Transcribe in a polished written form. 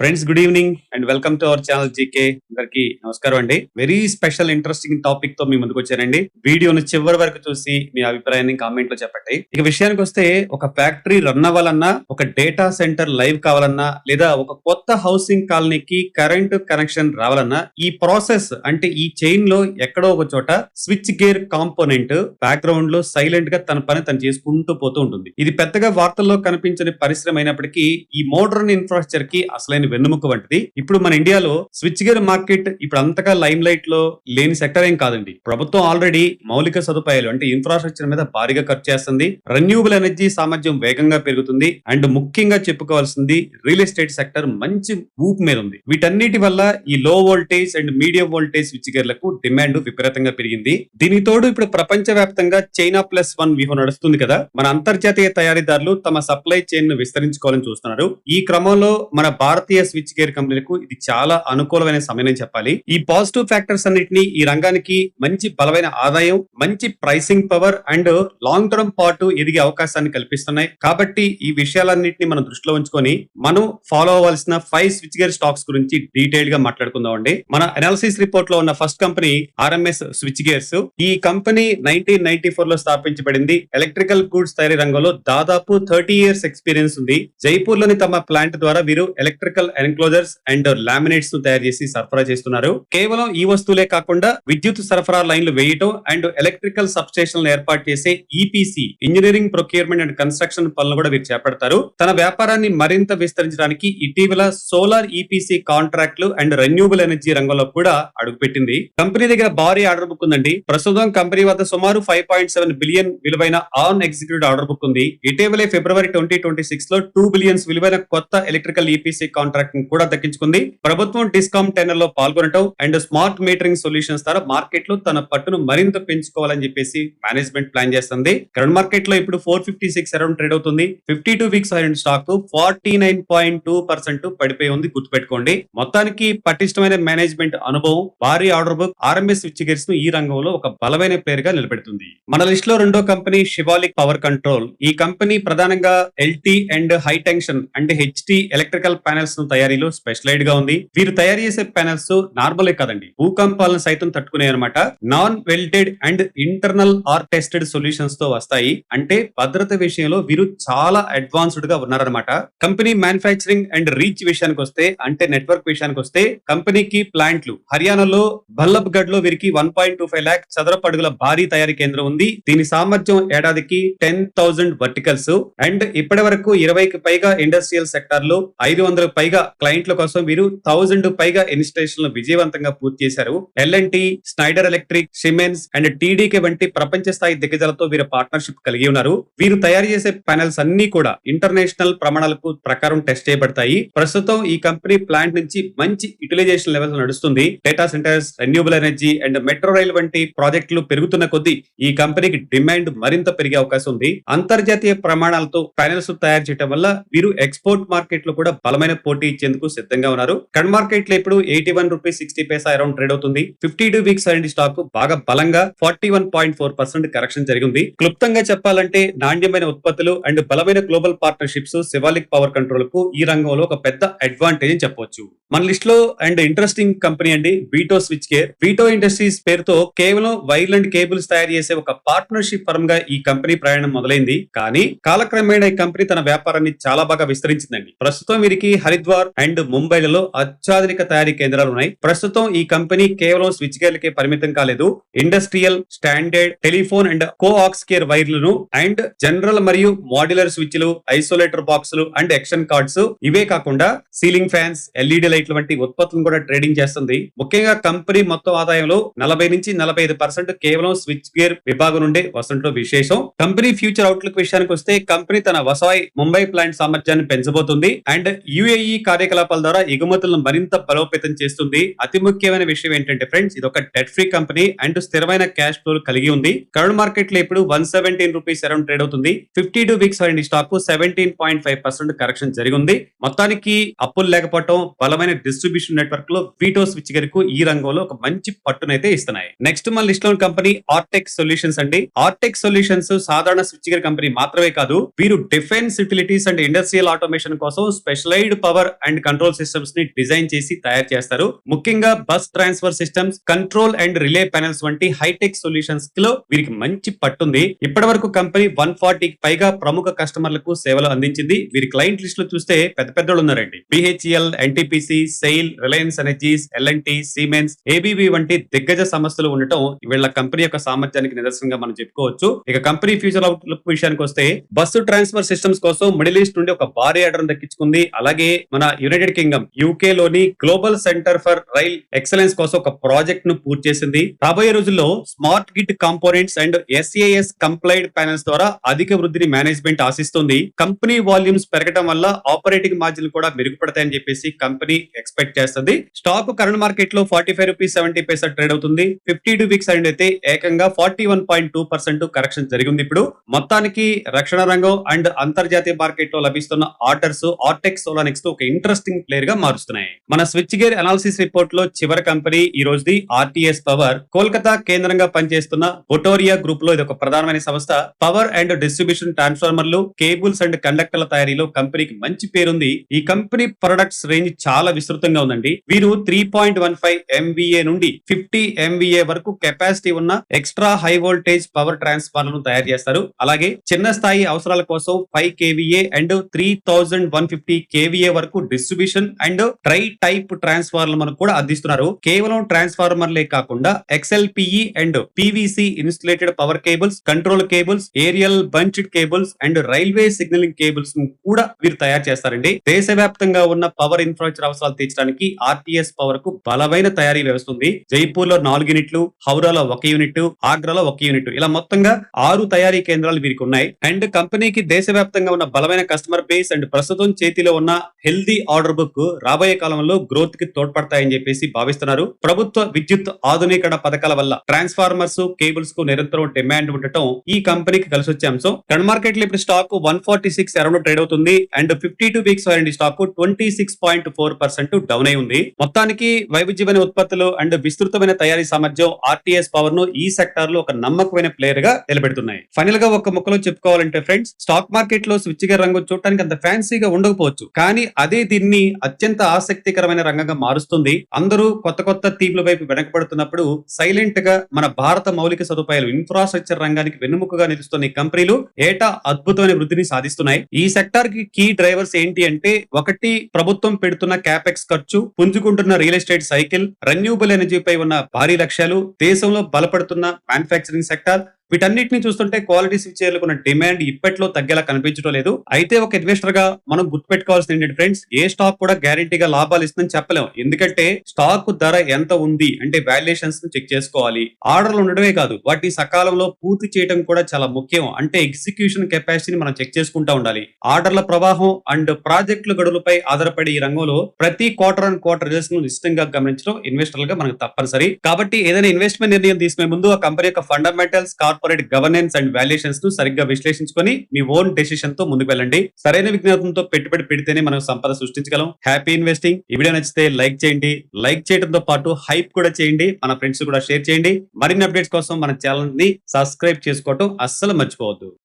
Friends, good evening and welcome to our channel GK. అందరికి నమస్కారం అండి. వెరీ స్పెషల్ ఇంట్రెస్టింగ్ టాపిక్ తో మీ ముందుకు వచ్చానండి. వీడియోను చివరి వరకు చూసి మీ అభిప్రాయాన్ని కామెంట్ లో చెప్పండి. ఇక విషయానికి వస్తే, ఒక ఫ్యాక్టరీ రన్ అవ్వాలన్నా, ఒక డేటా సెంటర్ లైవ్ కావాలన్నా, లేదా ఒక కొత్త హౌసింగ్ కాలనీకి కరెంట్ కనెక్షన్ రావాలన్నా, ఈ ప్రాసెస్ అంటే ఈ చైన్ లో ఎక్కడో ఒక చోట స్విచ్ గేర్ కాంపోనెంట్ బ్యాక్గ్రౌండ్ లో సైలెంట్ గా తన పని తను చేసుకుంటూ పోతూ ఉంటుంది. ఇది పెద్దగా వార్తల్లో కనిపించని పరిశ్రమ అయినప్పటికీ ఈ మోడర్న్ ఇన్ఫ్రాస్ట్రక్చర్ కి అసలైన వెన్నుముక వంటిది. ఇప్పుడు మన ఇండియాలో స్విచ్ గేర్ మార్కెట్ ఇప్పుడు అంతగా లైమ్ లైట్ లో లేని సెక్టర్ ఏం కాదండి. ప్రభుత్వం ఆల్రెడీ మౌలిక సదుపాయాలు అంటే ఇన్ఫ్రాస్ట్రక్చర్ మీద భారీగా ఖర్చు చేస్తుంది. రెన్యూబుల్ ఎనర్జీ సామర్థ్యం వేగంగా పెరుగుతుంది. అండ్ ముఖ్యంగా చెప్పుకోవాల్సింది, రియల్ ఎస్టేట్ సెక్టర్ మంచి ఊపు మీద ఉంది. వీటన్నిటి వల్ల ఈ low voltage and medium voltage switch గేర్లకు డిమాండ్ విపరీతంగా పెరిగింది. దీనికి తోడు ఇప్పుడు ప్రపంచ వ్యాప్తంగా చైనా ప్లస్ వన్ వ్యూహం నడుస్తుంది కదా. మన అంతర్జాతీయ తయారీదారులు తమ సప్లై చైన్ ను విస్తరించుకోవాలని చూస్తున్నారు. ఈ క్రమంలో మన భారతీయ స్విచ్ గేర్ కంపెనీలకు ఇది చాలా అనుకూలమైన సమయం చెప్పాలి. ఈ పాజిటివ్ ఫ్యాక్టర్స్ అన్నిటిని ఈ రంగానికి మంచి బలమైన ఆదాయం, మంచి pricing power and long term పాటు ఎదిగే అవకాశాన్ని కల్పిస్తున్నాయి. కాబట్టి ఈ విషయాలన్నింటినీ మనం దృష్టిలో ఉంచుకొని మనం ఫాలో అవ్వాల్సిన 5 స్విచ్ గేర్ స్టాక్స్ గురించి డీటెయిల్ గా మాట్లాడుకుందాం అండి. మన అనాలిసిస్ రిపోర్ట్ లో ఉన్న first company RMS switch gears. ఈ కంపెనీ 1994 లో స్థాపించబడింది. ఎలక్ట్రికల్ గూడ్స్ తయారీ రంగంలో దాదాపు 30 years ఎక్స్పీరియన్స్ ఉంది. జైపూర్ లోని తమ ప్లాంట్ ద్వారా వీరు ఎలక్ట్రికల్ ఎన్క్లోజర్స్ అండ్ లామినేట్స్ ను తయారు చేసి సరఫరా చేస్తున్నారు. కేవలం ఈ వస్తువులే కాకుండా విద్యుత్ సరఫరా లైన్లు వేయటం అండ్ ఎలక్ట్రికల్ సబ్ స్టేషన్లు ఏర్పాటు చేసే EPC, engineering procurement and construction పనులు కూడా వీరు చేపడతారు. తన వ్యాపారాన్ని మరింత విస్తరించడానికి ఇటీవల సోలార్ ఈపీసీ కాంట్రాక్ట్లు అండ్ రెన్యూబుల్ ఎనర్జీ రంగంలో కూడా అడుగుపెట్టింది. కంపెనీ దగ్గర భారీ ఆర్డర్ బుక్ ఉందండి. ప్రస్తుతం కంపెనీ వద్ద సుమారు 5.7 బిలియన్ విలువైన ఆన్ ఎగ్జిక్యూటివ్ ఆర్డర్ బుక్ ఉంది. ఇటీవలే ఫిబ్రవరి 2026 లో 2 బిలియన్స్ విలువైన కొత్త ఎలక్ట్రికల్ ఈపీసీ కాంట్రాక్ట్ కూడా దక్కించుకుంది. ప్రభుత్వం డిస్కామ్ టెండర్ లో పాల్గొనటం అండ్ స్మార్ట్ మీటరింగ్ సొల్యూషన్స్ ద్వారా మార్కెట్ లో తన పట్టును మరింత పెంచుకోవాలని చెప్పేసి మేనేజ్మెంట్ ప్లాన్ చేస్తుంది. కరెంట్ మార్కెట్ లో ఇప్పుడు 456 అరౌండ్ ట్రేడ్ అవుతుంది. 52 వీక్స్ హై స్టాక్ 49.2% పడిపోయి ఉంది. గుర్తుపెట్టుకోండి. మొత్తానికి పటిష్టమైన మేనేజ్మెంట్ అనుభవం, భారీ order book RMS switch gears ను ఈ రంగంలో ఒక బలమైన ప్లేయర్ గా నిలబెడుతుంది. మన లిస్ట్ లో రెండో కంపెనీ శివాలిక్ పవర్ కంట్రోల్. ఈ కంపెనీ ప్రధానంగా LT and high tension and HT electrical panels ను తయారీలో స్పెషలైజ్డ్ గా ఉంది. వీరు తయారు చేసే ప్యానెల్స్ నార్మలే కాదండి, భూకంపాలను సైతం తట్టుకునే అనమాట. Non welded and internal are tested solutions తో వస్తాయి. అంటే భద్రత విషయంలో వీరు చాలా అడ్వాన్స్డ్ గా ఉన్నారనమాట. కంపెనీ మ్యానుఫ్యాక్చరింగ్ అండ్ రీచ్ విషయానికి వస్తే, అంటే నెట్వర్క్ విషయానికి వస్తే, కంపెనీకి ప్లాంట్లు హర్యానాలో బల్లబ్ గఢ్ లో వీరికి 1.25 lakh చదరపు అడుగుల భారీ తయారీ కేంద్రం ఉంది. దీని సామర్థ్యం ఏడాదికి 10,000 వర్టికల్స్ అండ్ ఇప్పటి వరకు 20కి పైగా ఇండస్ట్రియల్ సెక్టార్ లో 500 పైగా క్లయింట్ల కోసం వీరు 1000 పైగా ఇన్స్టాలేషన్లు విజయవంతంగా పూర్తి చేశారు. L&T, Schneider Electric, Siemens and TDK వంటి ప్రపంచ స్థాయి దిగ్గజాలతో వీరు పార్ట్నర్షిప్ కలిగి ఉన్నారు. వీరు తయారు చేసే ప్యానెల్స్ అన్ని కూడా ఇంటర్నేషనల్ ప్రమాణాలకు ప్రకారం టెస్ట్ చేయబడతాయి. ప్రస్తుతం ఈ కంపెనీ ప్లాంట్ నుంచి మంచి యూటిలైజేషన్ లెవెల్ నడుస్తుంది. Data centres, renewable energy and metro rail వంటి ప్రాజెక్టులు పెరుగుతున్న కొద్దీ ఈ కంపెనీకి డిమాండ్ మరింత పెరిగే అవకాశం ఉంది. అంతర్జాతీయ ప్రమాణాలతో ప్యానెల్స్ తయారు చేయడం వల్ల వీరు ఎక్స్పోర్ట్ మార్కెట్ లో కూడా బలమైన పోటీ ఇచ్చేందుకు సిద్ధంగా ఉన్నారు. కరెంట్ మార్కెట్ లో ఇప్పుడు 81 రూపీస్ 60 పైసా అరౌండ్ ట్రేడ్ అవుతుంది. 52 వీక్స్ స్టాక్ బాగా బలంగా 41.4% కరెక్షన్ జరిగింది. క్లుప్తంగా చెప్పాలంటే, నాణ్యమైన ఉత్పత్తులు అండ్ బలమైన global partnerships Shivalik power control కు ఈ రంగంలో ఒక పెద్ద అడ్వాంటేజ్ అని చెప్పవచ్చు. మన లిస్ట్ లో అండ్ ఇంట్రెస్టింగ్ కంపెనీ అండి veto switch gear. Veto industries పేరుతో కేవలం వైర్లు అండ్ కేబుల్స్ తయారు చేసే ఒక పార్ట్నర్షిప్ ఫర్మ్ గా ఈ కంపెనీ ప్రయాణం మొదలైంది. కానీ కాలక్రమేణా ఈ కంపెనీ తన వ్యాపారాన్ని చాలా బాగా విస్తరించిందండి. ప్రస్తుతం వీరికి హరిద్వార్ అండ్ ముంబైలలో అత్యాధునిక తయారీ కేంద్రాలు ఉన్నాయి. ప్రస్తుతం ఈ కంపెనీ కేవలం స్విచ్ గేర్లకే పరిమితం కాలేదు. Industrial, standard, telephone and coax care వైర్లను అండ్ జనరల్ మరియు మాడ్యులర్ స్విచ్లు, ఐసోలేటర్ బాక్సులు అండ్ ఎక్షన్ కార్డ్స్, ఇవే కాకుండా సీలింగ్ ఫ్యాన్స్, ఎల్ఈడి లైట్ల వంటి ఉత్పత్తులను కూడా ట్రేడింగ్ చేస్తుంది. ముఖ్యంగా కంపెనీ మొత్తం ఆదాయంలో 40 నుంచి 45% కేవలం స్విచ్ గేర్ విభాగం నుండే వస్తుండటం విశేషం. కంపెనీ ఫ్యూచర్ అవుట్లుక్ విషయానికి వస్తే, కంపెనీ తన వసాయ్ ముంబై ప్లాంట్ సామర్థ్యాన్ని పెంచబోతుంది అండ్ యుఏఈ కార్యకలాపాల ద్వారా ఎగుమతులను మరింత బలోపేతం చేస్తుంది. అతి ముఖ్యమైన విషయం ఏంటంటే ఫ్రెండ్స్, ఇది ఒక డెట్ ఫ్రీ కంపెనీ అండ్ స్థిరమైన క్యాష్ ఫ్లో కలిగి ఉంది. కరెంట్ మార్కెట్ లో ఇప్పుడు 117 రూపీస్ అరౌండ్ ట్రేడ్ అవుతుంది. 52 వీక్స్ స్టాక్ 17.5% కరెక్షన్ జరిగింది. మొత్తానికి అప్పులు లేకపోవడం, బలమైన బలమైన డిస్ట్రిబ్యూషన్ నెట్వర్క్ లో వీటో స్విచ్ గేర్ కు ఈ రంగంలో ఒక మంచి పట్టునైతే ఇస్తున్నాయి. నెక్స్ట్ మన లిస్ట్ లో కంపెనీ ఆర్టెక్ సొల్యూషన్స్ అండి. ఆర్టెక్ సొల్యూషన్స్ సాధారణ స్విచ్ గేర్ కంపెనీ మాత్రమే కాదు, వీరు defence, utilities and industrial automation కోసం specialised power and control systems ని డిజైన్ చేసి తయారు చేస్తారు. ముఖ్యంగా bus transfer systems, control and relay panels వంటి హైటెక్ సొల్యూషన్స్ లో వీరికి మంచి పట్టుంది. ఇప్పటి వరకు కంపెనీ 140 పైగా ప్రముఖ కస్టమర్లకు సేవలు అందించింది. వీరి క్లయింట్ లిస్ట్ లో చూస్తే పెద్ద పెద్దోళ్ళు ఉన్నారండి. బిహెచ్ఎల్, ఎన్టీపీసీ, సెయిల్, రిలయన్స్ ఎనర్జీస్, ఎల్ఎన్టీ, సిమెన్స్, ఏబీబీ వంటి దిగ్గజ సంస్థలు ఉండటం వీళ్ళ కంపెనీ యొక్క సామర్థ్యానికి నిదర్శనంగా మనం చెప్పుకోవచ్చు. ఇక కంపెనీ ఫ్యూచర్ అవుట్లుక్ విషయానికి వస్తే బస్సు ట్రాన్స్ఫర్ సిస్టమ్స్ కోసం మిడిల్ ఈస్ట్ నుండి ఒక భారీ ఆర్డర్ దక్కించుకుంది. అలాగే మన యునైటెడ్ కింగ్డమ్, యూకే లోని global centre for rail excellence కోసం ఒక ప్రాజెక్ట్ ను పూర్తి చేసింది. రాబోయే రోజుల్లో smart Git components and SAs complied panels ద్వారా అధిక వృద్ధిని మేనేజ్మెంట్ ఆశిస్తుంది. కంపెనీ వాల్యూమ్స్ పెరగడం వల్ల ఆపరేటింగ్ మార్జిన్ కూడా మెరుగుపడతాయని చెప్పేసి కంపెనీ ఎక్స్పెక్ట్ చేస్తుంది. స్టాక్ కరెంట్ మార్కెట్ లో ₹45.70 ట్రేడ్ అవుతుంది. 52 వీక్స్ అయితే ఏకంగా 41.2% కరెక్షన్ జరిగింది. ఇప్పుడు మొత్తానికి రక్షణ రంగం అండ్ అంతర్జాతీయ మార్కెట్ లో లభిస్తున్న ఆర్డర్స్ ఆర్టెక్ సోలానిక్స్ తో ఒక ఇంట్రెస్టింగ్ ప్లేయర్ గా మారుస్తున్నాయి. మన స్విచ్ గేర్ అనాలిసిస్ రిపోర్ట్ లో చివరి కంపెనీ ఈ రోజుది ఆర్టీఎస్ పవర్. కోల్కతా కేంద్రంగా పనిచేస్తున్న బొటోరియా గ్రూప్ లో ఇది ఒక ప్రధానమైన సంస్థ. పవర్ అండ్ డిస్ట్రిబ్యూషన్ ట్రాన్స్ఫార్మర్లు, కేబుల్స్ అండ్ కండక్టర్ల తయారీలో కంపెనీకి మంచి పేరుంది. ఈ కంపెనీ ప్రొడక్ట్స్ రేంజ్ చాలా విస్తృతంగా ఉందండి. వీరు 3.15 MVA నుండి 50 MVA వరకు కెపాసిటీ ఉన్న ఎక్స్ట్రా హై వోల్టేజ్ పవర్ ట్రాన్స్ఫార్మర్లను తయారు చేస్తారు. అలాగే చిన్న స్థాయి అవసరాల కోసం 5 kVA అండ్ 3150 kVA వరకు distribution and dry type transformer కూడా అందిస్తున్నారు. కేవలం ట్రాన్స్ఫార్మర్లే కాకుండా XLPE and PVC insulated power cables, control cables, aerial bunched cables and railway signalling cables కూడా వీరు తయారు చేస్తారండి. దేశవ్యాప్తంగా ఉన్న పవర్ ఇన్ఫ్రాస్ట్రక్చర్ అవసరాలు తీర్చడానికి ఆర్టీఎస్ పవర్ కు బలమైన తయారీ వ్యవస్థ ఉంది. జైపూర్ లో 4 యూనిట్లు, హౌరాలో 1 యూనిట్, ఆగ్రాలో 1 యూనిట్, ఇలా మొత్తంగా 6 తయారీ కేంద్రాలు వీరికి ఉన్నాయి. అండ్ కంపెనీకి దేశవ్యాప్తంగా ఉన్న బలమైన కస్టమర్ బేస్ అండ్ ప్రస్తుతం చేతిలో ఉన్న హెల్దీ ఆర్డర్ బుక్ రాబోయే కాలంలో గ్రోత్ కి తోడ్పడతాయని చెప్పేసి భావిస్తున్నారు. ప్రభుత్వ విద్యుత్ ఆధునీకరణ పథకాల వల్ల ట్రాన్స్ఫార్మర్స్, కేబుల్స్ కు నిరంతరం డిమాండ్ ఉండటం ఈ కంపెనీకి కలిసి వచ్చే అంశం. కరెంట్ మార్కెట్ లో ఇప్పుడు స్టాక్ 146 అరౌండ్ ట్రేడ్ అవుతుంది. అండ్ 52 వీక్స్ స్టాక్ 26.4% డౌన్ అయి ఉంది. మొత్తానికి వైవిధ్యమైన ఉత్పత్తులు అండ్ విస్తృతమైన తయారీ సామర్థ్యం ఆర్టీఎస్ పవర్ ను ఈ సెక్టార్ లో ఒక నమ్మకమైన ప్లేయర్ గా నిలబెడుతున్నాయి. ఫైనల్ గా ఒక ముక్కలో చెప్పుకోవాలంటే ఫ్రెండ్స్, స్టాక్ మార్కెట్ లో స్విచ్ గేర్ రంగం చూడటానికి అంత ఫ్యాన్సీగా ఉండకపోవచ్చు, కానీ అదే దీన్ని అత్యంత ఆసక్తికరమైన రంగంగా మారుస్తుంది. అందరూ కొత్త కొత్త థీమ్ల వైపు వెనకబడుతున్నప్పుడు సైలెంట్ గా మన భారత మౌలిక సదుపాయాలు, ఇన్ఫ్రాస్ట్రక్చర్ రంగానికి వెన్నుముకగా నిలుస్తున్న ఈ కంపెనీలు ఏటా అద్భుతమైన వృద్ధిని సాధిస్తున్నాయి. ఈ సెక్టార్ కి కీ డ్రైవర్స్ ఏంటి అంటే, ఒకటి ప్రభుత్వం పెడుతున్న క్యాపెక్స్ ఖర్చు, పుంజుకుంటున్న రియల్ ఎస్టేట్ సైకిల్, రెన్యూబుల్ ఎనర్జీపై ఉన్న భారీ లక్ష్యాలు, దేశంలో బలపడుతున్న మ్యానుఫ్యాక్చరింగ్ సెక్టార్, వీటన్నిటిని చూస్తుంటే క్వాలిటీ స్విచ్ గేర్లకు ఉన్న డిమాండ్ ఇప్పట్లో తగ్గేలా కనిపించడం లేదు. అయితే ఒక ఇన్వెస్టర్ గా మనం గుర్తుపెట్టుకోవాల్సింది ఏంటంటే ఫ్రెండ్స్, ఏ స్టాక్ కూడా గ్యారంటీగా లాభాలు ఇస్తుందని చెప్పలేం. ఎందుకంటే స్టాక్ ధర ఎంత ఉంది అంటే వాల్యుయేషన్స్ ను చెక్ చేసుకోవాలి. ఆర్డర్లు ఉండడమే కాదు, వాటిని సకాలంలో పూర్తి చేయడం కూడా చాలా ముఖ్యం. అంటే ఎగ్జిక్యూషన్ కెపాసిటీని మనం చెక్ చేసుకుంటా ఉండాలి. ఆర్డర్ల ప్రవాహం అండ్ ప్రాజెక్టుల గడువులపై ఆధారపడి ఈ రంగంలో ప్రతి క్వార్టర్ అండ్ క్వార్టర్ రిజల్ట్స్ ను నిశ్చితంగా గమనించడం ఇన్వెస్టర్లుగా మనకు తప్పనిసరి. కాబట్టి ఏదైనా ఇన్వెస్ట్మెంట్ నిర్ణయం తీసుకునే ముందు ఆ కంపెనీ యొక్క fundamentals, corporate governance and valuations ను సరిగ్గా విశ్లేషించుకొని మీ ఓన్ డెసిషన్ తో ముందుకు వెళ్ళండి. సరైన విజ్ఞానంతో పెట్టుబడి పెడితేనే మనం సంపద సృష్టించగలం. Happy investing. ఈ వీడియో నచ్చితే లైక్ చేయండి. లైక్ చేయడంతో పాటు హైప్ కూడా చేయండి. మన ఫ్రెండ్స్ కూడా షేర్ చేయండి. మరిన్ని అప్డేట్స్ కోసం మన ఛానల్ ని సబ్స్క్రైబ్ చేసుకోవడం అస్సలు మర్చిపోవద్దు.